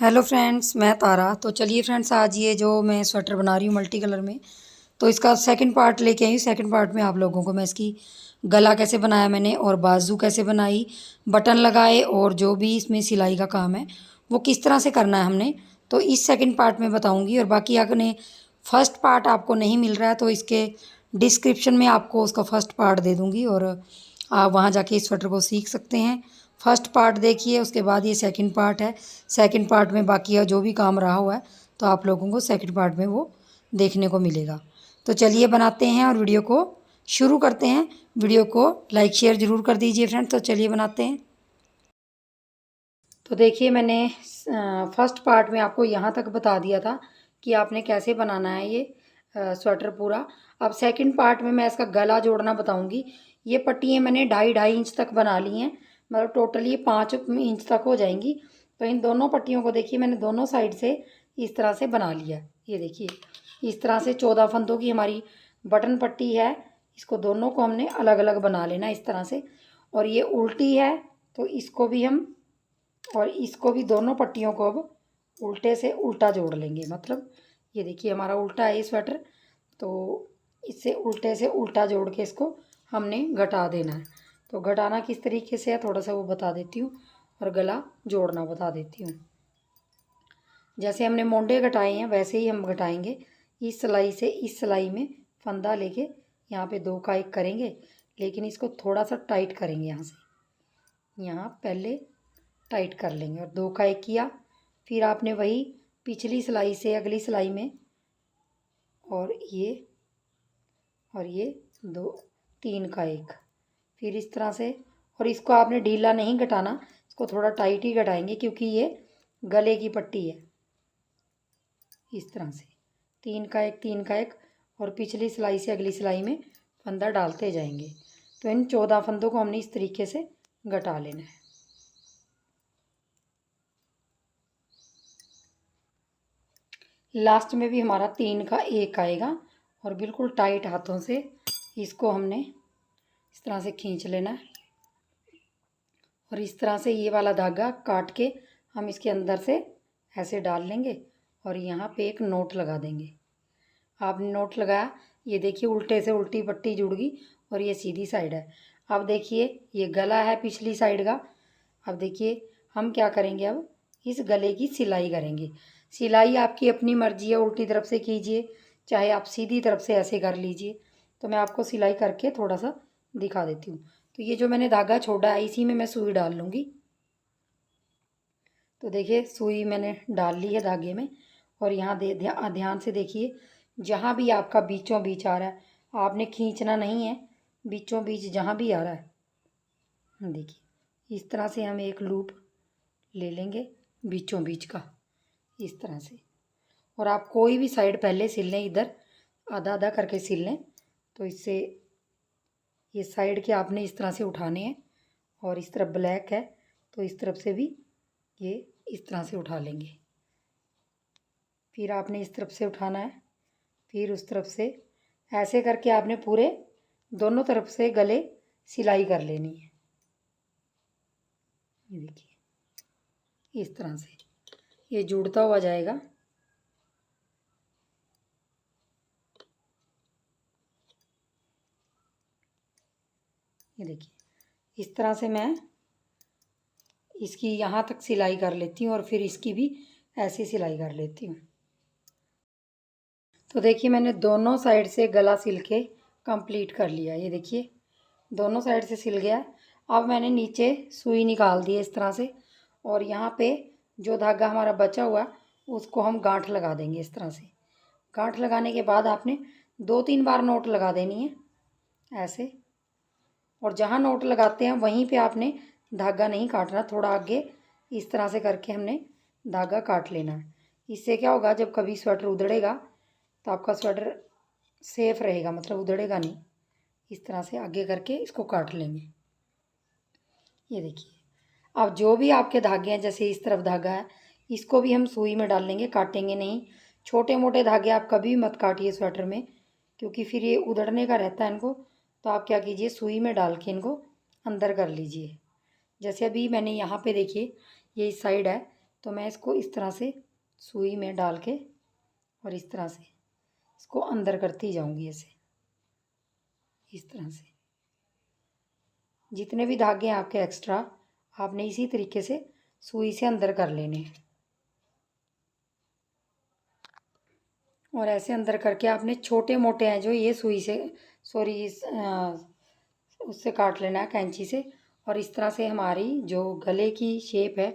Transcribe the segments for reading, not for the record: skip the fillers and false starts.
Hello friends, मैं तारा। तो चलिए फ्रेंड्स, आज ये जो मैं स्वेटर बना रही हूँ मल्टी कलर में, तो इसका सेकंड पार्ट लेके आई हूँ। सेकंड पार्ट में आप लोगों को मैं इसकी गला कैसे बनाया मैंने, और बाजू कैसे बनाई, बटन लगाए, और जो भी इसमें सिलाई का काम है वो किस तरह से करना है हमने, तो इस सेकंड पार्ट में बताऊँगी। और बाकी अगर फर्स्ट पार्ट आपको नहीं मिल रहा है तो इसके डिस्क्रिप्शन में आपको उसका फर्स्ट पार्ट दे दूँगी, और आप वहाँ जाके इस स्वेटर को सीख सकते हैं। फर्स्ट पार्ट देखिए, उसके बाद ये सेकंड पार्ट है। सेकंड पार्ट में बाकी जो भी काम रहा हुआ है तो आप लोगों को सेकंड पार्ट में वो देखने को मिलेगा। तो चलिए बनाते हैं और वीडियो को शुरू करते हैं। वीडियो को लाइक शेयर ज़रूर कर दीजिए फ्रेंड। तो चलिए बनाते हैं। तो देखिए, मैंने फर्स्ट पार्ट में आपको यहाँ तक बता दिया था कि आपने कैसे बनाना है ये स्वेटर पूरा। अब सेकंड पार्ट में मैं इसका गला जोड़ना बताऊंगी। ये पट्टियाँ मैंने 2.5-2.5 इंच तक बना ली हैं, मतलब टोटल ये 5 इंच तक हो जाएंगी। तो इन दोनों पट्टियों को देखिए, मैंने दोनों साइड से इस तरह से बना लिया। ये देखिए, इस तरह से 14 फंदों की हमारी बटन पट्टी है। इसको दोनों को हमने अलग अलग बना लेना इस तरह से। और ये उल्टी है तो इसको भी हम, और इसको भी, दोनों पट्टियों को अब उल्टे से उल्टा जोड़ लेंगे। मतलब ये देखिए, हमारा उल्टा है ये स्वेटर, तो इससे उल्टे से उल्टा जोड़ के इसको हमने घटा देना है। तो घटाना किस तरीके से है थोड़ा सा वो बता देती हूँ, और गला जोड़ना बता देती हूँ। जैसे हमने मोंडे घटाए हैं वैसे ही हम घटाएंगे। इस सिलाई से इस सिलाई में फंदा लेके यहाँ पे 2 का 1 करेंगे, लेकिन इसको थोड़ा सा टाइट करेंगे। यहाँ से यहाँ पहले टाइट कर लेंगे और 2 का 1 किया। फिर आपने वही पिछली सिलाई से अगली सिलाई में, और ये 2 3 का 1, फिर इस तरह से। और इसको आपने ढीला नहीं घटाना, इसको थोड़ा टाइट ही घटाएंगे क्योंकि ये गले की पट्टी है। इस तरह से 3 का 1 3 का 1, और पिछली सिलाई से अगली सिलाई में फंदा डालते जाएंगे। तो इन 14 फंदों को हमने इस तरीके से घटा लेना है। लास्ट में भी हमारा 3 का 1 आएगा, और बिल्कुल टाइट हाथों से इसको हमने इस तरह से खींच लेना है। और इस तरह से ये वाला धागा काट के हम इसके अंदर से ऐसे डाल लेंगे, और यहाँ पे एक नोट लगा देंगे। आपने नोट लगाया, ये देखिए उल्टे से उल्टी पट्टी जुड़ गई, और ये सीधी साइड है। अब देखिए, ये गला है पिछली साइड का। अब देखिए हम क्या करेंगे, अब इस गले की सिलाई करेंगे। सिलाई आपकी अपनी मर्जी है, उल्टी तरफ से कीजिए चाहे आप सीधी तरफ से ऐसे कर लीजिए। तो मैं आपको सिलाई करके थोड़ा सा दिखा देती हूँ। तो ये जो मैंने धागा छोड़ा है इसी में मैं सुई डाल लूँगी। तो देखिए, सुई मैंने डाल ली है धागे में, और यहाँ ध्यान से देखिए, जहाँ भी आपका बीचों बीच आ रहा है आपने खींचना नहीं है। बीचों बीच जहाँ भी आ रहा है, देखिए इस तरह से हम एक लूप ले लेंगे बीचों बीच का, इस तरह से। और आप कोई भी साइड पहले सिल लें, इधर आधा आधा करके सिल लें। तो इससे ये साइड के आपने इस तरह से उठाने हैं, और इस तरफ ब्लैक है तो इस तरफ से भी ये इस तरह से उठा लेंगे। फिर आपने इस तरफ से उठाना है, फिर उस तरफ से, ऐसे करके आपने पूरे दोनों तरफ से गले सिलाई कर लेनी है। ये देखिए इस तरह से ये जुड़ता हुआ जाएगा। ये देखिए इस तरह से मैं इसकी यहाँ तक सिलाई कर लेती हूँ, और फिर इसकी भी ऐसी सिलाई कर लेती हूँ। तो देखिए, मैंने दोनों साइड से गला सिल के कंप्लीट कर लिया। ये देखिए दोनों साइड से सिल गया। अब मैंने नीचे सुई निकाल दी है इस तरह से, और यहाँ पे जो धागा हमारा बचा हुआ उसको हम गांठ लगा देंगे इस तरह से। गांठ लगाने के बाद आपने 2-3 बार नोट लगा देनी है ऐसे। और जहाँ नोट लगाते हैं वहीं पे आपने धागा नहीं काटना, थोड़ा आगे इस तरह से करके हमने धागा काट लेना है। इससे क्या होगा, जब कभी स्वेटर उधड़ेगा तो आपका स्वेटर सेफ रहेगा, मतलब उधड़ेगा नहीं। इस तरह से आगे करके इसको काट लेंगे। ये देखिए, अब जो भी आपके धागे हैं, जैसे इस तरफ धागा है इसको भी हम सुई में डाल लेंगे, काटेंगे नहीं। छोटे मोटे धागे आप कभी मत काटिए स्वेटर में, क्योंकि फिर ये उधड़ने का रहता है इनको। तो आप क्या कीजिए, सुई में डाल के इनको अंदर कर लीजिए। जैसे अभी मैंने यहाँ पे देखिए, ये इस साइड है तो मैं इसको इस तरह से सुई में डाल के और इस तरह से इसको अंदर करती जाऊंगी ऐसे, इस तरह से। जितने भी धागे हैं आपके एक्स्ट्रा, आपने इसी तरीके से सुई से अंदर कर लेने हैं। और ऐसे अंदर करके आपने छोटे मोटे हैं जो ये सुई से, सॉरी, उससे काट लेना है कैंची से। और इस तरह से हमारी जो गले की शेप है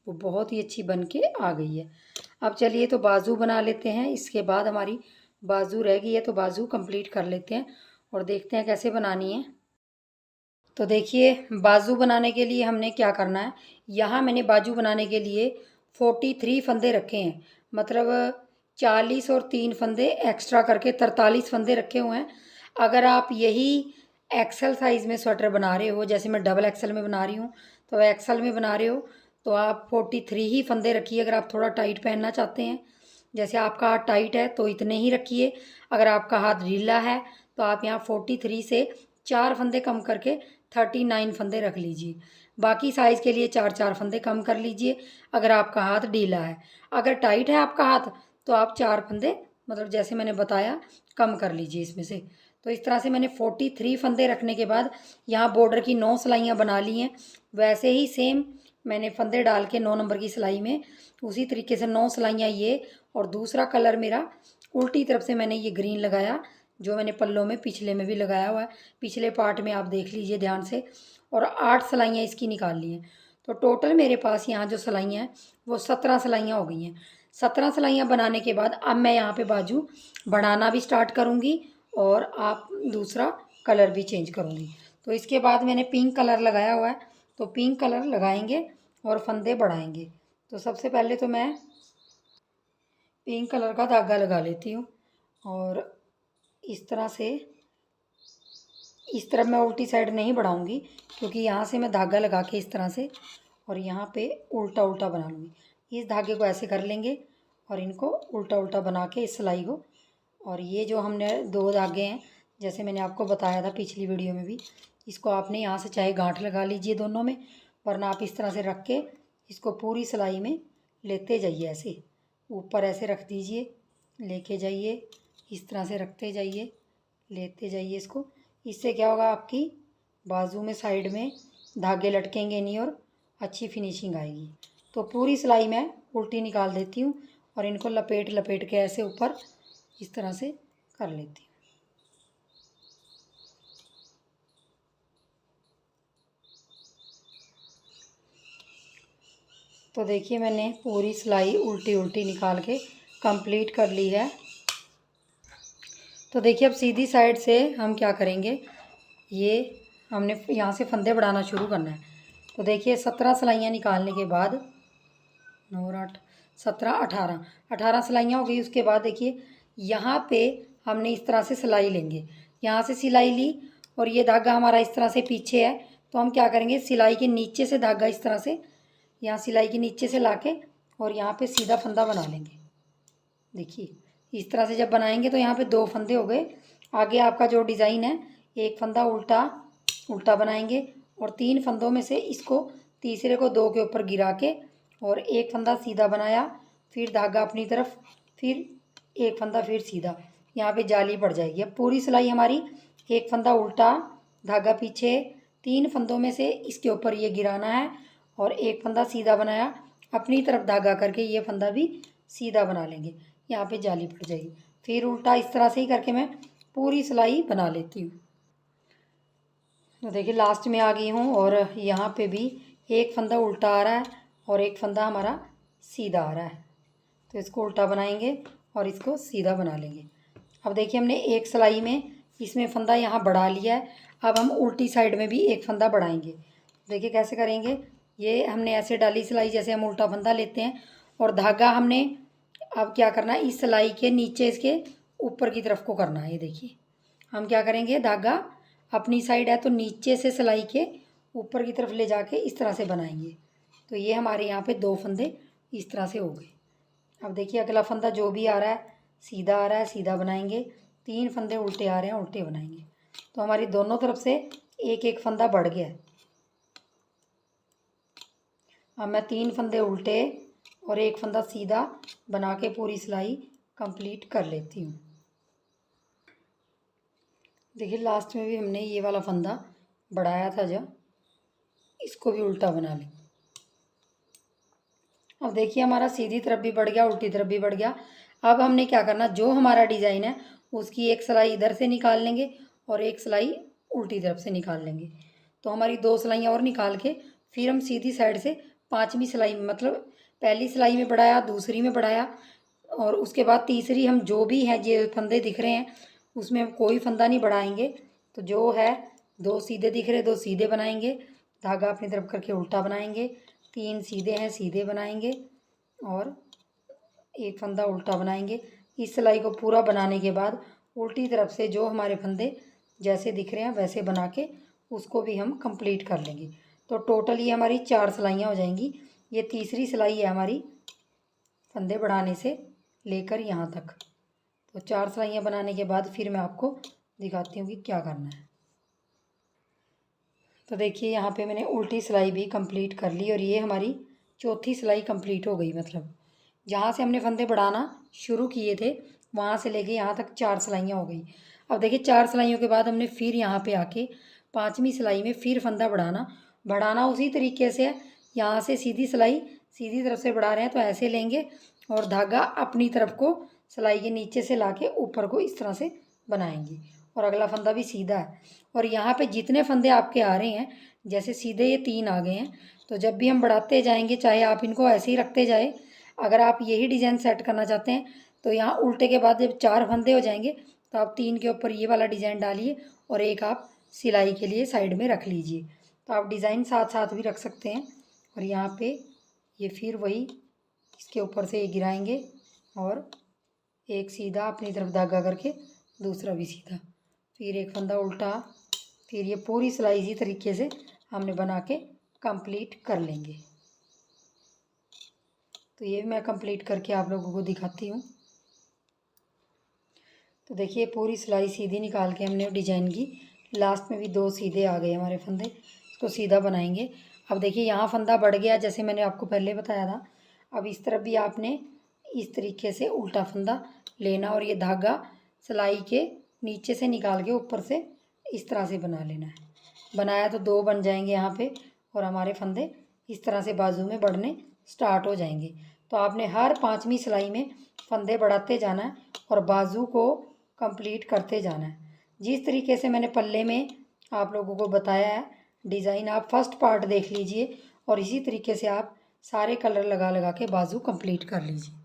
वो बहुत ही अच्छी बन के आ गई है। अब चलिए तो बाजू बना लेते हैं। इसके बाद हमारी बाजू रह गई है तो बाजू कंप्लीट कर लेते हैं और देखते हैं कैसे बनानी है। तो देखिए बाजू बनाने के लिए हमने क्या करना है। यहाँ मैंने बाजू बनाने के लिए 43 फंदे रखे हैं, मतलब 40 और 3 फंदे एक्स्ट्रा करके 43 फंदे रखे हुए हैं। अगर आप यही एक्सल साइज़ में स्वेटर बना रहे हो, जैसे मैं डबल एक्सल में बना रही हूँ, तो एक्सल में बना रहे हो तो आप 43 ही फंदे रखिए। अगर आप थोड़ा टाइट पहनना चाहते हैं, जैसे आपका हाथ टाइट है तो इतने ही रखिए। अगर आपका हाथ ढीला है तो आप यहाँ 43 से 4 फंदे कम करके 39 फंदे रख लीजिए। बाकी साइज़ के लिए 4-4 फंदे कम कर लीजिए अगर आपका हाथ ढीला है। अगर टाइट है आपका हाथ तो आप 4 फंदे, मतलब जैसे मैंने बताया, कम कर लीजिए इसमें से। तो इस तरह से मैंने 43 फंदे रखने के बाद यहाँ बॉर्डर की 9 सिलाइयाँ बना ली हैं। वैसे ही सेम मैंने फंदे डाल के 9 नंबर की सिलाई में उसी तरीके से 9 सिलाइयाँ ये, और दूसरा कलर मेरा उल्टी तरफ से मैंने ये ग्रीन लगाया जो मैंने पल्लों में पिछले में भी लगाया हुआ है। पिछले पार्ट में आप देख लीजिए ध्यान से। और 8 सिलाइयाँ इसकी निकाल ली हैं। तो टोटल मेरे पास यहाँ जो सिलाइयाँ हैं वो 17 सिलाइयाँ हो गई हैं। 17 सिलाइयाँ बनाने के बाद अब मैं यहाँ पे बाजू बढ़ाना भी स्टार्ट करूँगी और आप दूसरा कलर भी चेंज करूँगी। तो इसके बाद मैंने पिंक कलर लगाया हुआ है, तो पिंक कलर लगाएंगे और फंदे बढ़ाएंगे। तो सबसे पहले तो मैं पिंक कलर का धागा लगा लेती हूँ और इस तरह से, इस तरफ मैं उल्टी साइड नहीं बढ़ाऊँगी क्योंकि यहाँ से मैं धागा लगा के इस तरह से और यहाँ पे उल्टा उल्टा बना लूँगी। इस धागे को ऐसे कर लेंगे और इनको उल्टा उल्टा बना के इस सिलाई को, और ये जो हमने 2 धागे हैं जैसे मैंने आपको बताया था पिछली वीडियो में भी, इसको आपने यहाँ से चाहे गांठ लगा लीजिए दोनों में, वरना आप इस तरह से रख के इसको पूरी सिलाई में लेते जाइए। ऐसे ऊपर ऐसे रख दीजिए, लेके जाइए, इस तरह से रखते जाइए, लेते जाइए इसको। इससे क्या होगा, आपकी बाजू में साइड में धागे लटकेंगे नहीं और अच्छी फिनिशिंग आएगी। तो पूरी सिलाई मैं उल्टी निकाल देती हूँ और इनको लपेट लपेट के ऐसे ऊपर इस तरह से कर लेती हूँ। तो देखिए मैंने पूरी सिलाई उल्टी उल्टी निकाल के कंप्लीट कर ली है। तो देखिए अब सीधी साइड से हम क्या करेंगे, ये हमने यहाँ से फंदे बढ़ाना शुरू करना है। तो देखिए 17 सिलाइयाँ निकालने के बाद 9 और 8 17 18 सिलाइयाँ हो गई। उसके बाद देखिए यहाँ पे हमने इस तरह से सिलाई लेंगे, यहाँ से सिलाई ली और ये धागा हमारा इस तरह से पीछे है। तो हम क्या करेंगे, सिलाई के नीचे से धागा इस तरह से, यहाँ सिलाई के नीचे से लाके और यहाँ पे सीधा फंदा बना लेंगे। देखिए इस तरह से जब बनाएंगे तो यहाँ पे 2 फंदे हो गए। आगे आपका जो डिज़ाइन है, एक फंदा उल्टा उल्टा बनाएंगे और 3 फंदों में से इसको तीसरे को 2 के ऊपर गिरा के और एक फंदा सीधा बनाया, फिर धागा अपनी तरफ, फिर एक फंदा फिर सीधा, यहाँ पे जाली पड़ जाएगी। अब पूरी सिलाई हमारी एक फंदा उल्टा, धागा पीछे, 3 फंदों में से इसके ऊपर ये गिराना है और एक फंदा सीधा बनाया, अपनी तरफ धागा करके ये फंदा भी सीधा बना लेंगे, यहाँ पे जाली पड़ जाएगी। फिर उल्टा इस तरह से ही करके मैं पूरी सिलाई बना लेती हूँ। तो देखिए लास्ट में आ गई हूँ और यहाँ पे भी एक फंदा उल्टा आ रहा है और एक फंदा हमारा सीधा आ रहा है। तो इसको उल्टा बनाएंगे और इसको सीधा बना लेंगे। अब देखिए हमने एक सिलाई में इसमें फंदा यहाँ बढ़ा लिया है। अब हम उल्टी साइड में भी एक फंदा बढ़ाएंगे। देखिए कैसे करेंगे, ये हमने ऐसे डाली सिलाई जैसे हम उल्टा फंदा लेते हैं और धागा हमने अब क्या करना है, इस सिलाई के नीचे इसके ऊपर की तरफ को करना है। ये देखिए हम क्या करेंगे, धागा अपनी साइड है तो नीचे से सिलाई के ऊपर की तरफ ले जाके इस तरह से बनाएंगे। तो ये हमारे यहाँ पे 2 फंदे इस तरह से हो गए। अब देखिए अगला फंदा जो भी आ रहा है सीधा आ रहा है, सीधा बनाएंगे। 3 फंदे उल्टे आ रहे हैं, उल्टे बनाएंगे। तो हमारी दोनों तरफ से एक एक फंदा बढ़ गया है। अब मैं 3 फंदे उल्टे और एक फंदा सीधा बना के पूरी सिलाई कंप्लीट कर लेती हूँ। देखिए लास्ट में भी हमने ये वाला फंदा बढ़ाया था जब, इसको भी उल्टा बना लें। अब देखिए हमारा सीधी तरफ भी बढ़ गया, उल्टी तरफ भी बढ़ गया। अब हमने क्या करना, जो हमारा डिज़ाइन है उसकी एक सिलाई इधर से निकाल लेंगे और एक सिलाई उल्टी तरफ से निकाल लेंगे। तो हमारी 2 सिलाइयाँ और निकाल के फिर हम सीधी साइड से 5वीं सिलाई में, मतलब पहली सिलाई में बढ़ाया, दूसरी में बढ़ाया और उसके बाद तीसरी, हम जो भी है ये फंदे दिख रहे हैं उसमें हम कोई फंदा नहीं बढ़ाएंगे। तो जो है 2 सीधे दिख रहे 2 सीधे बनाएंगे, धागा अपनी तरफ करके उल्टा बनाएंगे, 3 सीधे हैं सीधे बनाएंगे और एक फंदा उल्टा बनाएंगे। इस सिलाई को पूरा बनाने के बाद उल्टी तरफ से जो हमारे फंदे जैसे दिख रहे हैं वैसे बना के उसको भी हम कंप्लीट कर लेंगे। तो टोटल ये हमारी 4 सिलाइयाँ हो जाएंगी। ये तीसरी सिलाई है हमारी फंदे बढ़ाने से लेकर यहाँ तक। तो 4 सिलाइयाँ बनाने के बाद फिर मैं आपको दिखाती हूँ कि क्या करना है। तो देखिए यहाँ पे मैंने उल्टी सिलाई भी कंप्लीट कर ली और ये हमारी चौथी सिलाई कंप्लीट हो गई। मतलब जहाँ से हमने फंदे बढ़ाना शुरू किए थे वहाँ से लेके यहाँ तक 4 सिलाइयाँ हो गई। अब देखिए 4 सिलाइयों के बाद हमने फिर यहाँ पे आके 5वीं सिलाई में फिर फंदा बढ़ाना उसी तरीके से है। यहाँ से सीधी सिलाई सीधी तरफ से बढ़ा रहे हैं तो ऐसे लेंगे और धागा अपनी तरफ को सिलाई के नीचे से लाके ऊपर को इस तरह से बनाएंगे और अगला फंदा भी सीधा है। और यहाँ पे जितने फंदे आपके आ रहे हैं, जैसे सीधे ये 3 आ गए हैं, तो जब भी हम बढ़ाते जाएंगे, चाहे आप इनको ऐसे ही रखते जाए, अगर आप यही डिज़ाइन सेट करना चाहते हैं तो यहाँ उल्टे के बाद जब 4 फंदे हो जाएंगे तो आप 3 के ऊपर ये वाला डिज़ाइन डालिए और एक आप सिलाई के लिए साइड में रख लीजिए। तो आप डिज़ाइन साथ साथ भी रख सकते हैं। और यहाँ पे ये फिर वही इसके ऊपर से ये गिराएंगे और एक सीधा अपनी तरफ धागा करके दूसरा भी सीधा, फिर एक फंदा उल्टा, फिर ये पूरी सिलाई इसी तरीके से हमने बना के कंप्लीट कर लेंगे। तो ये मैं कंप्लीट करके आप लोगों को दिखाती हूँ। तो देखिए पूरी सिलाई सीधी निकाल के हमने डिजाइन की, लास्ट में भी 2 सीधे आ गए हमारे फंदे, इसको सीधा बनाएंगे। अब देखिए यहाँ फंदा बढ़ गया जैसे मैंने आपको पहले बताया था। अब इस तरफ भी आपने इस तरीके से उल्टा फंदा लेना और ये धागा सिलाई के नीचे से निकाल के ऊपर से इस तरह से बना लेना है। बनाया तो 2 बन जाएंगे यहाँ पे और हमारे फंदे इस तरह से बाजू में बढ़ने स्टार्ट हो जाएंगे। तो आपने हर 5वीं सिलाई में फंदे बढ़ाते जाना है और बाजू को कंप्लीट करते जाना है। जिस तरीके से मैंने पल्ले में आप लोगों को बताया है डिज़ाइन, आप फर्स्ट पार्ट देख लीजिए और इसी तरीके से आप सारे कलर लगा लगा के बाजू कंप्लीट कर लीजिए।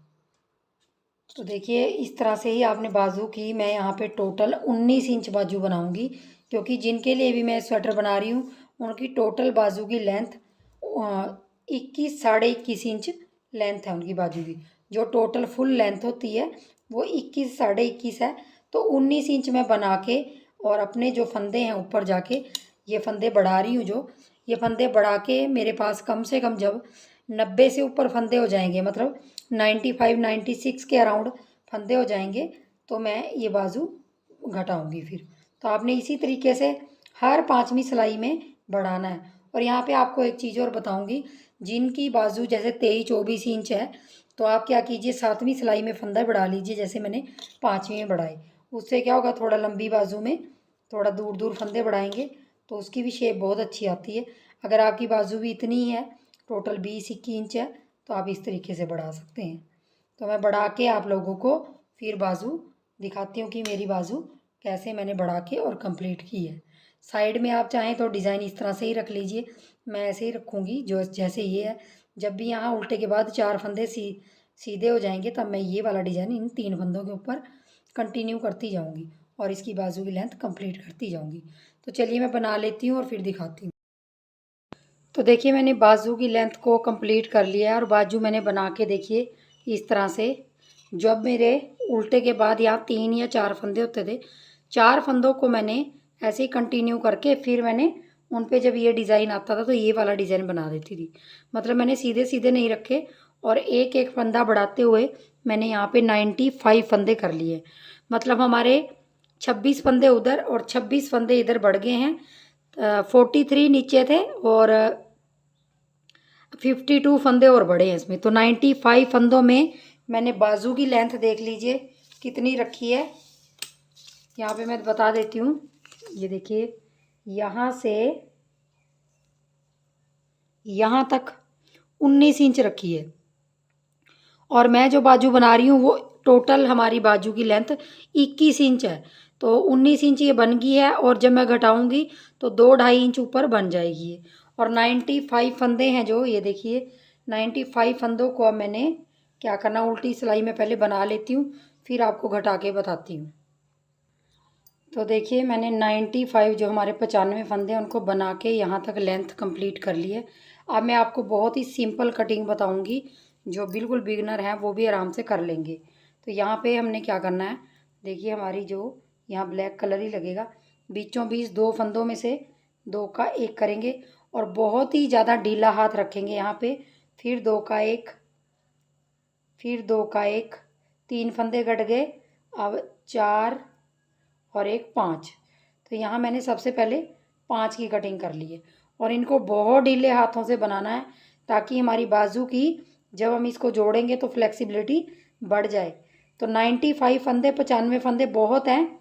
तो देखिए इस तरह से ही आपने बाजू की, मैं यहाँ पे टोटल 19 इंच बाजू बनाऊंगी क्योंकि जिनके लिए भी मैं स्वेटर बना रही हूँ उनकी टोटल बाजू की लेंथ 21 साढ़े 21 इंच लेंथ है उनकी बाजू की। जो टोटल फुल लेंथ होती है वो 21 साढ़े 21 है। तो 19 इंच मैं बना के और अपने जो फंदे हैं ऊपर जाके ये फंदे बढ़ा रही हूँ, जो ये फंदे बढ़ा के मेरे पास कम से कम जब 90 से ऊपर फंदे हो जाएंगे, मतलब 95 96 के अराउंड फंदे हो जाएंगे तो मैं ये बाजू घटाऊंगी फिर। तो आपने इसी तरीके से हर 5वीं सिलाई में बढ़ाना है। और यहाँ पे आपको एक चीज़ और बताऊंगी, जिनकी बाजू जैसे 23-24 इंच है तो आप क्या कीजिए 7वीं सिलाई में फंदा बढ़ा लीजिए जैसे मैंने 5वीं में बढ़ाए। उससे क्या होगा, थोड़ा लंबी बाजू में थोड़ा दूर दूर फंदे बढ़ाएंगे तो उसकी भी शेप बहुत अच्छी आती है। अगर आपकी बाजू भी इतनी ही है, टोटल 20-21 इंच है, तो आप इस तरीके से बढ़ा सकते हैं। तो मैं बढ़ा के आप लोगों को फिर बाजू दिखाती हूँ कि मेरी बाजू कैसे मैंने बढ़ा के और कंप्लीट की है। साइड में आप चाहें तो डिज़ाइन इस तरह से ही रख लीजिए, मैं ऐसे ही रखूँगी जो जैसे ये है। जब भी यहाँ उल्टे के बाद 4 फंदे सीधे हो जाएंगे तब मैं ये वाला डिज़ाइन इन 3 फंदों के ऊपर कंटिन्यू करती जाऊँगी और इसकी बाजू की लेंथ कंप्लीट करती जाऊँगी। तो चलिए मैं बना लेती हूँ और फिर दिखाती हूँ। तो देखिए मैंने बाजू की लेंथ को कंप्लीट कर लिया है और बाजू मैंने बना के देखिए इस तरह से। जब मेरे उल्टे के बाद यहाँ 3 या 4 फंदे होते थे, 4 फंदों को मैंने ऐसे ही कंटिन्यू करके फिर मैंने उन पे जब ये डिज़ाइन आता था तो ये वाला डिज़ाइन बना देती थी। मतलब मैंने सीधे सीधे नहीं रखे और एक एक फंदा बढ़ाते हुए मैंने यहाँ पे 95 फंदे कर लिए। मतलब हमारे 26 फंदे उधर और 26 फंदे इधर बढ़ गए हैं। 43 नीचे थे और 52 फंदे और बड़े हैं इसमें, तो 95 फंदों में मैंने बाजू की लेंथ देख लीजिए कितनी रखी है। यहाँ पे मैं बता देती हूँ, ये देखिए यहाँ से यहाँ तक 19 इंच रखी है, और मैं जो बाजू बना रही हूँ वो टोटल हमारी बाजू की लेंथ 21 इंच है। तो 19 इंच ये बन गई है, और जब मैं घटाऊंगी तो 2-2.5 इंच ऊपर बन जाएगी ये। और 95 फंदे हैं जो, ये देखिए 95 फंदों को अब मैंने क्या करना, उल्टी सिलाई में पहले बना लेती हूँ, फिर आपको घटा के बताती हूँ। तो देखिए मैंने 95 जो हमारे 95 फंदे हैं उनको बना के यहाँ तक लेंथ कंप्लीट कर ली है। अब मैं आपको बहुत ही सिंपल कटिंग बताऊँगी, जो बिल्कुल बिगनर हैं वो भी आराम से कर लेंगे। तो यहाँ पे हमने क्या करना है, देखिए हमारी जो यहाँ ब्लैक कलर ही लगेगा, बीचों बीच 2 फंदों में से 2 का 1 करेंगे, और बहुत ही ज़्यादा ढीला हाथ रखेंगे यहाँ पे। फिर 2 का 1, फिर 2 का 1, 3 फंदे कट गए, अब 4 और 1 5। तो यहाँ मैंने सबसे पहले 5 की कटिंग कर ली है, और इनको बहुत ढीले हाथों से बनाना है ताकि हमारी बाजू की जब हम इसको जोड़ेंगे तो फ्लेक्सिबिलिटी बढ़ जाए। तो 95 फंदे 95 फंदे बहुत हैं।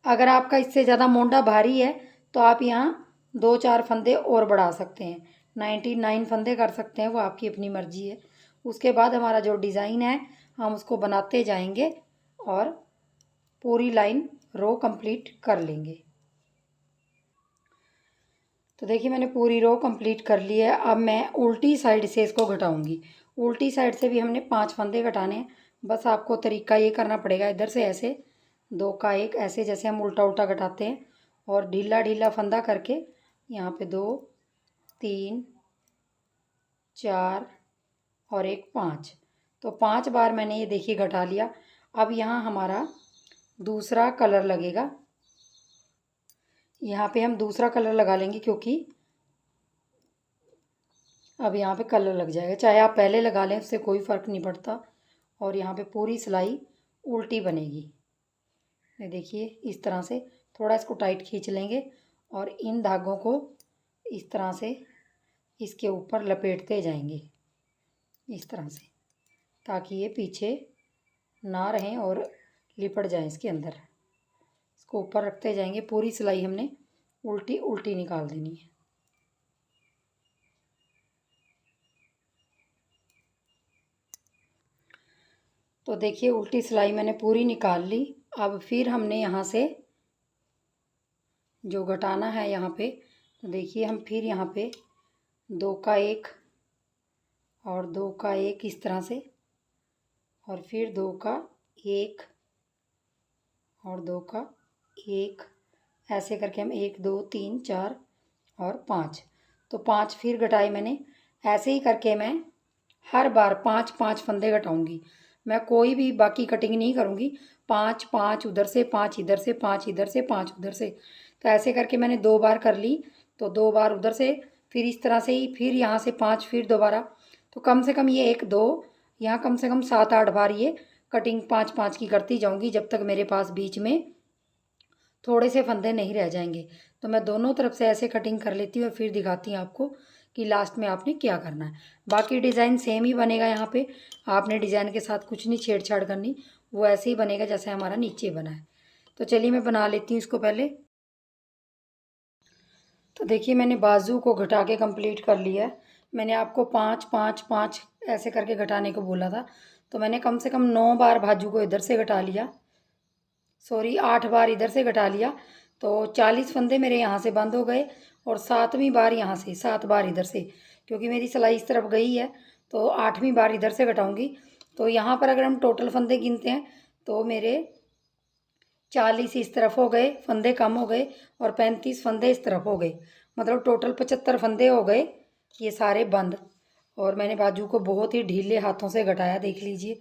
अगर आपका इससे ज़्यादा मोंडा भारी है तो आप यहाँ 2-4 फंदे और बढ़ा सकते हैं, 99 फंदे कर सकते हैं, वो आपकी अपनी मर्जी है। उसके बाद हमारा जो डिज़ाइन है हम उसको बनाते जाएंगे और पूरी लाइन रो कंप्लीट कर लेंगे। तो देखिए मैंने पूरी रो कंप्लीट कर ली है। अब मैं उल्टी साइड से इसको घटाऊंगी। उल्टी साइड से भी हमने 5 फंदे घटाने हैं। बस आपको तरीका ये करना पड़ेगा, इधर से ऐसे 2 का 1 ऐसे जैसे हम उल्टा उल्टा घटाते हैं, और ढीला ढीला फंदा करके यहाँ पे 2 3 4 और 1 5। तो 5 बार मैंने ये देखिए घटा लिया। अब यहाँ हमारा दूसरा कलर लगेगा, यहाँ पे हम दूसरा कलर लगा लेंगे, क्योंकि अब यहाँ पे कलर लग जाएगा, चाहे आप पहले लगा लें उससे कोई फ़र्क नहीं पड़ता। और यहाँ पे पूरी सिलाई उल्टी बनेगी। ये देखिए इस तरह से थोड़ा इसको टाइट खींच लेंगे, और इन धागों को इस तरह से इसके ऊपर लपेटते जाएंगे इस तरह से, ताकि ये पीछे ना रहें और लिपट जाएं इसके अंदर। इसको ऊपर रखते जाएंगे। पूरी सिलाई हमने उल्टी उल्टी निकाल देनी है। तो देखिए उल्टी सिलाई मैंने पूरी निकाल ली। अब फिर हमने यहाँ से जो घटाना है यहाँ पे, तो देखिए हम फिर यहाँ पे 2 का 1 और 2 का 1 इस तरह से, और फिर 2 का 1 और 2 का 1 ऐसे करके हम 1 2 3 4 और 5। तो 5 फिर घटाए मैंने। ऐसे ही करके मैं हर बार 5-5 फंदे घटाऊंगी। मैं कोई भी बाकी कटिंग नहीं करूंगी। 5-5 उधर से, 5 इधर से, 5 इधर से, 5 उधर से। तो ऐसे करके मैंने 2 बार कर ली, तो 2 बार उधर से, फिर इस तरह से ही, फिर यहाँ से 5, फिर दोबारा। तो कम से कम ये 1 2 यहाँ कम से कम 7-8 बार ये कटिंग 5-5 की करती जाऊंगी, जब तक मेरे पास बीच में थोड़े से फंदे नहीं रह जाएंगे। तो मैं दोनों तरफ से ऐसे कटिंग कर लेती हूँ और फिर दिखाती हूँ आपको कि लास्ट में आपने क्या करना है। बाकी डिज़ाइन सेम ही बनेगा। यहाँ पे आपने डिज़ाइन के साथ कुछ नहीं छेड़छाड़ करनी, वो ऐसे ही बनेगा जैसे हमारा नीचे बना है। तो चलिए मैं बना लेती हूँ इसको पहले। तो देखिए मैंने बाजू को घटा के कंप्लीट कर लिया है। मैंने आपको 5-5-5 ऐसे करके घटाने को बोला था, तो मैंने कम से कम 9 बार बाजू को इधर से घटा लिया, सॉरी 8 बार इधर से घटा लिया। तो 40 फंदे मेरे यहाँ से बंद हो गए, और 7वीं बार यहाँ से 7 बार इधर से, क्योंकि मेरी सिलाई इस तरफ गई है तो 8वीं बार इधर से घटाऊंगी। तो यहाँ पर अगर हम टोटल फंदे गिनते हैं तो मेरे 40 इस तरफ हो गए, फंदे कम हो गए, और 35 फंदे इस तरफ हो गए, मतलब टोटल 75 फंदे हो गए ये सारे बंद। और मैंने बाजू को बहुत ही ढीले हाथों से घटाया, देख लीजिए,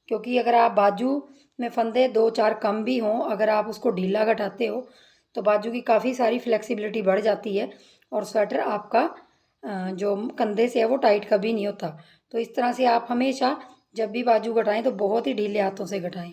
क्योंकि अगर आप बाजू में फंदे 2-4 कम भी हों, अगर आप उसको ढीला घटाते हो तो बाजू की काफ़ी सारी फ्लेक्सिबिलिटी बढ़ जाती है, और स्वेटर आपका जो कंधे से है वो टाइट कभी नहीं होता। तो इस तरह से आप हमेशा जब भी बाजू घटाएं तो बहुत ही ढीले हाथों से घटाएं।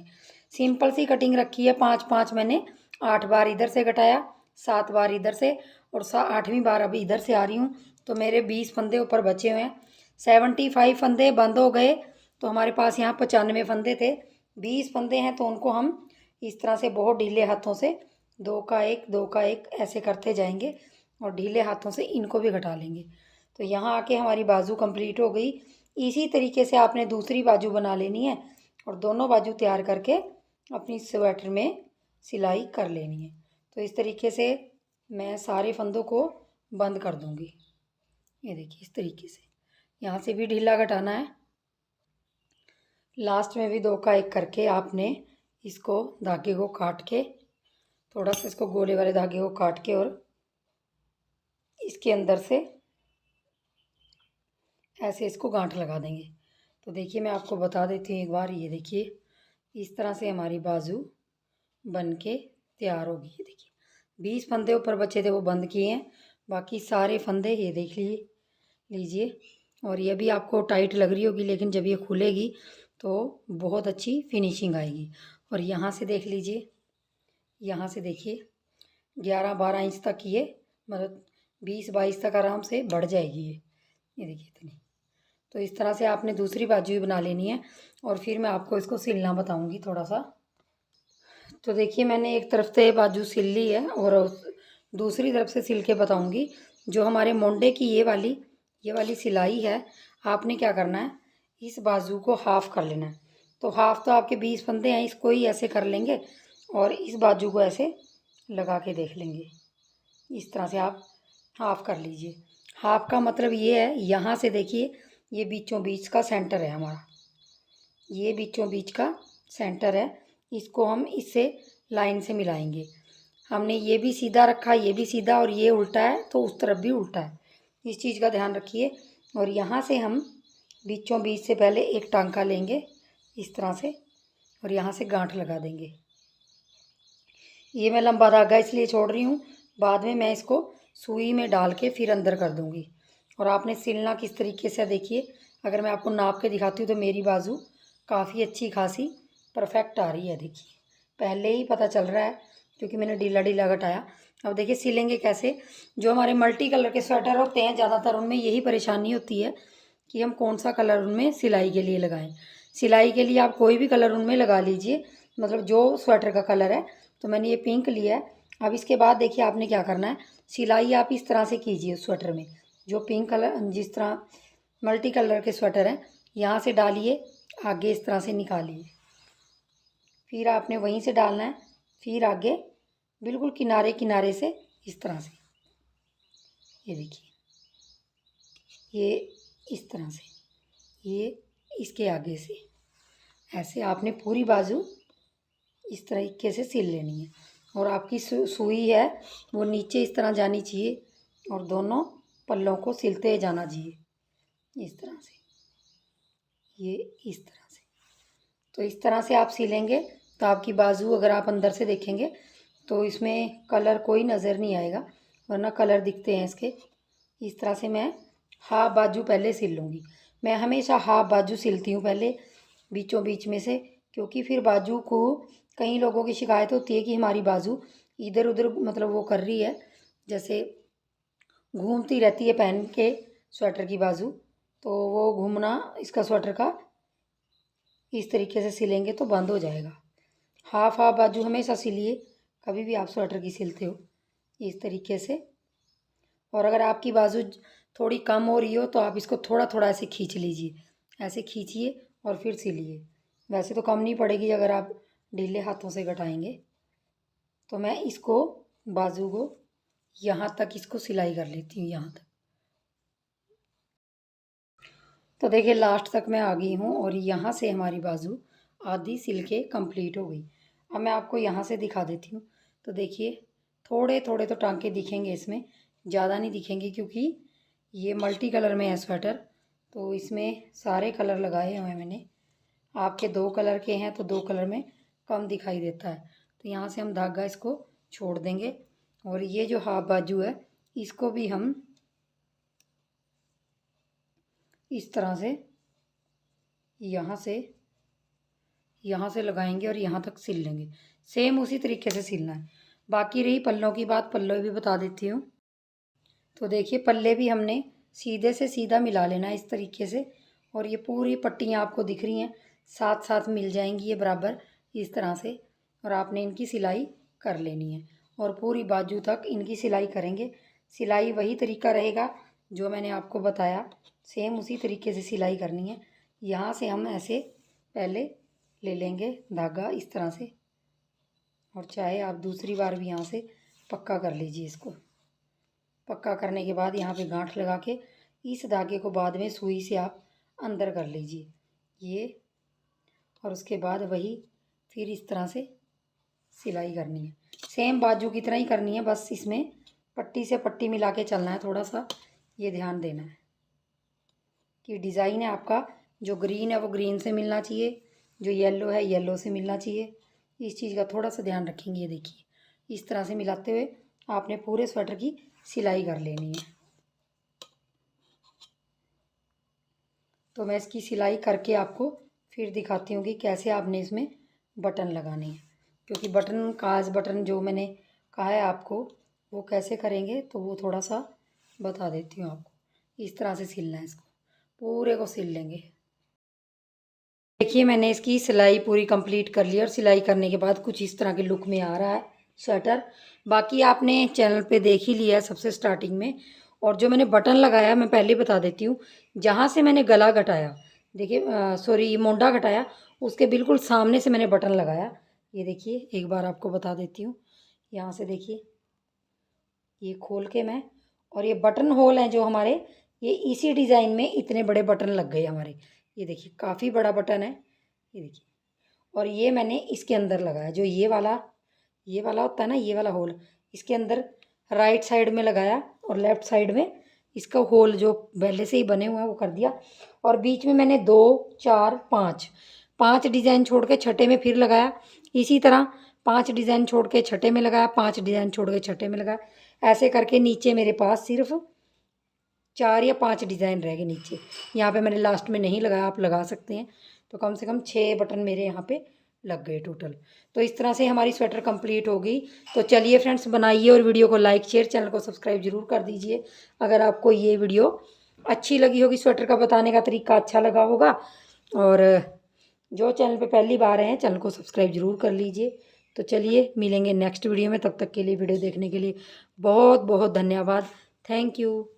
सिंपल सी कटिंग रखी है। 5-5 मैंने 8 बार इधर से घटाया, 7 बार इधर से, और 8वीं बार अभी इधर से आ रही हूँ। तो मेरे 20 फंदे ऊपर बचे हुए हैं। 75 फंदे बंद हो गए तो हमारे पास यहाँ 95 फंदे थे। 20 फंदे हैं तो उनको हम इस तरह से बहुत ढीले हाथों से 2 का 1 2 का 1 ऐसे करते जाएंगे और ढीले हाथों से इनको भी घटा लेंगे। तो यहाँ आके हमारी बाजू कंप्लीट हो गई। इसी तरीके से आपने दूसरी बाजू बना लेनी है और दोनों बाजू तैयार करके अपनी स्वेटर में सिलाई कर लेनी है। तो इस तरीके से मैं सारे फंदों को बंद कर दूंगी। ये देखिए इस तरीके से यहाँ से भी ढीला घटाना है। लास्ट में भी 2 का 1 करके आपने इसको धागे को काट के थोड़ा सा इसको गोले वाले धागे को काट के और इसके अंदर से ऐसे इसको गांठ लगा देंगे। तो देखिए मैं आपको बता देती हूँ एक बार। ये देखिए इस तरह से हमारी बाजू बन के तैयार होगी। ये देखिए 20 फंदे ऊपर बचे थे वो बंद किए हैं, बाकी सारे फंदे ये देख लीजिए। और ये भी आपको टाइट लग रही होगी लेकिन जब ये खुलेगी तो बहुत अच्छी फिनिशिंग आएगी। और यहाँ से देख लीजिए, यहाँ से देखिए 11-12 इंच तक ये मतलब 20-22 तक आराम से बढ़ जाएगी ये देखिए इतनी। तो इस तरह से आपने दूसरी बाजू भी बना लेनी है और फिर मैं आपको इसको सिलना बताऊंगी थोड़ा सा। तो देखिए मैंने एक तरफ से बाजू सिल ली है और दूसरी तरफ से सिल के बताऊंगी। जो हमारे मोंडे की ये वाली सिलाई है, आपने क्या करना है, इस बाजू को हाफ कर लेना है। तो हाफ तो आपके 20 फंदे हैं, इसको ही ऐसे कर लेंगे और इस बाजू को ऐसे लगा के देख लेंगे। इस तरह से आप हाफ कर लीजिए। हाफ का मतलब ये है, यहाँ से देखिए ये बीचों बीच का सेंटर है हमारा, ये बीचों बीच का सेंटर है। इसको हम इससे लाइन से मिलाएंगे। हमने ये भी सीधा रखा, ये भी सीधा, और ये उल्टा है तो उस तरफ भी उल्टा है। इस चीज़ का ध्यान रखिए। और यहाँ से हम बीचों बीच से पहले एक टांका लेंगे इस तरह से और यहाँ से गांठ लगा देंगे। ये मैं लंबा धागा इसलिए छोड़ रही हूँ, बाद में मैं इसको सुई में डाल के फिर अंदर कर दूँगी। और आपने सिलना किस तरीके से देखिए, अगर मैं आपको नाप के दिखाती हूँ तो मेरी बाजू काफ़ी अच्छी खासी परफेक्ट आ रही है। देखिए पहले ही पता चल रहा है क्योंकि मैंने ढीला ढीला घटाया। अब देखिए सिलेंगे कैसे। जो हमारे मल्टी कलर के स्वेटर होते हैं ज़्यादातर उनमें यही परेशानी होती है कि हम कौन सा कलर उनमें सिलाई के लिए लगाएं। सिलाई के लिए आप कोई भी कलर उनमें लगा लीजिए, मतलब जो स्वेटर का कलर है। तो मैंने ये पिंक लिया है। अब इसके बाद देखिए आपने क्या करना है, सिलाई आप इस तरह से कीजिए स्वेटर में। जो पिंक कलर जिस तरह मल्टी कलर के स्वेटर हैं, यहाँ से डालिए, आगे इस तरह से निकालिए, फिर आपने वहीं से डालना है, फिर आगे बिल्कुल किनारे किनारे से इस तरह से। ये देखिए ये इस तरह से, ये इसके आगे से ऐसे आपने पूरी बाजू इस तरीके से सिल लेनी है। और आपकी सुई है वो नीचे इस तरह जानी चाहिए और दोनों पल्लों को सिलते जाना चाहिए इस तरह से, ये इस तरह से। तो इस तरह से आप सिलेंगे तो आपकी बाजू अगर आप अंदर से देखेंगे तो इसमें कलर कोई नज़र नहीं आएगा, वरना कलर दिखते हैं इसके। इस तरह से मैं हाफ बाजू पहले सिल लूँगी। मैं हमेशा हाफ बाजू सिलती हूँ पहले बीचों बीच में से, क्योंकि फिर बाजू को कई लोगों की शिकायत होती है कि हमारी बाजू इधर उधर मतलब वो कर रही है, जैसे घूमती रहती है पहन के स्वेटर की बाजू। तो वो घूमना इसका स्वेटर का इस तरीके से सिलेंगे तो बंद हो जाएगा। हाफ हाफ बाजू हमेशा सिलिए, कभी भी आप स्वेटर की सिलते हो इस तरीके से। और अगर आपकी बाजू थोड़ी कम हो रही हो तो आप इसको थोड़ा थोड़ा ऐसे खींच लीजिए, ऐसे खींचिए और फिर सिलिए। वैसे तो कम नहीं पड़ेगी अगर आप ढीले हाथों से घटाएंगे। तो मैं इसको बाजू को यहाँ तक इसको सिलाई कर लेती हूँ, यहाँ तक। तो देखिए लास्ट तक मैं आ गई हूँ और यहाँ से हमारी बाजू आधी सिल के कंप्लीट हो गई। अब मैं आपको यहाँ से दिखा देती हूँ। तो देखिए थोड़े थोड़े तो टांके दिखेंगे इसमें, ज़्यादा नहीं दिखेंगे क्योंकि ये मल्टी कलर में है स्वेटर, तो इसमें सारे कलर लगाए हुए हैं मैंने। आपके 2 कलर के हैं तो 2 कलर में कम दिखाई देता है। तो यहाँ से हम धागा इसको छोड़ देंगे और ये जो हाफ बाजू है इसको भी हम इस तरह से यहाँ से लगाएंगे और यहाँ तक सिल लेंगे। सेम उसी तरीके से सिलना है। बाकी रही पल्लों की बात, पल्ले भी बता देती हूँ। तो देखिए पल्ले भी हमने सीधे से सीधा मिला लेना है इस तरीके से। और ये पूरी पट्टियाँ आपको दिख रही हैं, साथ साथ मिल जाएंगी ये बराबर इस तरह से। और आपने इनकी सिलाई कर लेनी है और पूरी बाजू तक इनकी सिलाई करेंगे। सिलाई वही तरीका रहेगा जो मैंने आपको बताया, सेम उसी तरीके से सिलाई करनी है। यहाँ से हम ऐसे पहले ले लेंगे धागा इस तरह से, और चाहे आप दूसरी बार भी यहाँ से पक्का कर लीजिए। इसको पक्का करने के बाद यहाँ पे गांठ लगा के इस धागे को बाद में सुई से आप अंदर कर लीजिए ये। और उसके बाद वही फिर इस तरह से सिलाई करनी है, सेम बाजू की तरह ही करनी है, बस इसमें पट्टी से पट्टी मिला के चलना है। थोड़ा सा ये ध्यान देना है कि डिज़ाइन है आपका जो ग्रीन है वो ग्रीन से मिलना चाहिए, जो येलो है येलो से मिलना चाहिए। इस चीज़ का थोड़ा सा ध्यान रखेंगे। ये देखिए इस तरह से मिलाते हुए आपने पूरे स्वेटर की सिलाई कर लेनी है। तो मैं इसकी सिलाई करके आपको फिर दिखाती हूँ कि कैसे आपने इसमें बटन लगाने हैं, क्योंकि बटन काज बटन जो मैंने कहा है आपको वो कैसे करेंगे तो वो थोड़ा सा बता देती हूँ आपको। इस तरह से सिलना है, इसको पूरे को सिल लेंगे। देखिए मैंने इसकी सिलाई पूरी कंप्लीट कर ली और सिलाई करने के बाद कुछ इस तरह के लुक में आ रहा है स्वेटर। बाकी आपने चैनल पे देख ही लिया है सबसे स्टार्टिंग में। और जो मैंने बटन लगाया मैं पहले बता देती हूँ, जहाँ से मैंने गला घटाया, देखिए सॉरी मोंडा घटाया, उसके बिल्कुल सामने से मैंने बटन लगाया। ये देखिए एक बार आपको बता देती हूँ, यहाँ से देखिए ये खोल के मैं, और ये बटन होल हैं जो हमारे, ये इसी डिज़ाइन में इतने बड़े बटन लग गए हमारे। ये देखिए काफ़ी बड़ा बटन है ये देखिए। और ये मैंने इसके अंदर लगाया, जो ये वाला होता है ना, ये वाला होल इसके अंदर राइट साइड में लगाया, और लेफ़्ट साइड में इसका होल जो पहले से ही बने हुए हैं वो कर दिया। और बीच में मैंने 2 4 5 डिज़ाइन छोड़ के छठे में फिर लगाया। इसी तरह 5 डिज़ाइन छोड़ के छठे में लगाया, 5 डिज़ाइन छोड़ के छठे में लगाया। ऐसे करके नीचे मेरे पास सिर्फ 4 या 5 डिज़ाइन रह गए नीचे। यहाँ पे मैंने लास्ट में नहीं लगाया, आप लगा सकते हैं। तो कम से कम 6 बटन मेरे यहाँ पे लग गए टोटल। तो इस तरह से हमारी स्वेटर कंप्लीट हो गई। तो चलिए फ्रेंड्स बनाइए और वीडियो को लाइक शेयर, चैनल को सब्सक्राइब जरूर कर दीजिए अगर आपको ये वीडियो अच्छी लगी होगी, स्वेटर का बताने का तरीका अच्छा लगा होगा। और जो चैनल पे पहली बार हैं चैनल को सब्सक्राइब जरूर कर लीजिए। तो चलिए मिलेंगे नेक्स्ट वीडियो में, तब तक के लिए वीडियो देखने के लिए बहुत बहुत धन्यवाद। Thank you.